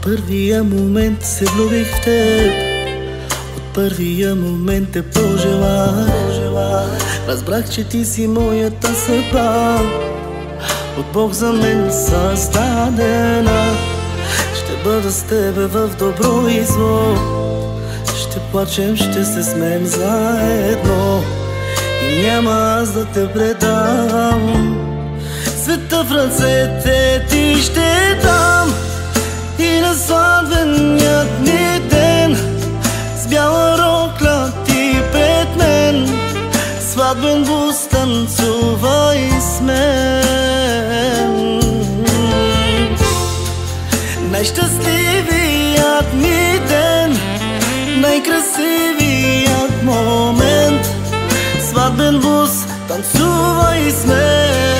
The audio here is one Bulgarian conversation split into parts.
първия момент се влюбих в теб, от първия момент те пожелах. Разбрах, че ти си моята съдба, от Бог за мен създадена. Ще бъда с тебе в добро и зло, ще плачем, ще се смеем заедно и няма аз да те предам. Света в ръцете ти ще дам и на сватбеният ни ден с бяла рокля ти пред мен, сватбен бус танцувай с мен. Най-щастливият ми ден, най-красивият момент, сватбен бус танцувай с мен.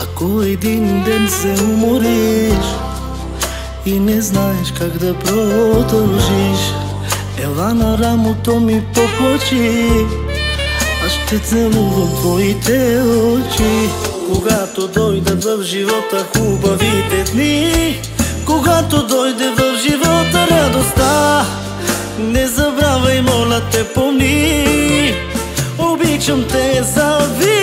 Ако един ден се умориш и не знаеш как да продължиш, ела на рамото ми поплачи, аз ще целувам твоите очи. Когато дойдат в живота хубавите дни, когато дойде в живота радостта, не забравяй, моля те, помни, обичам те завинаги.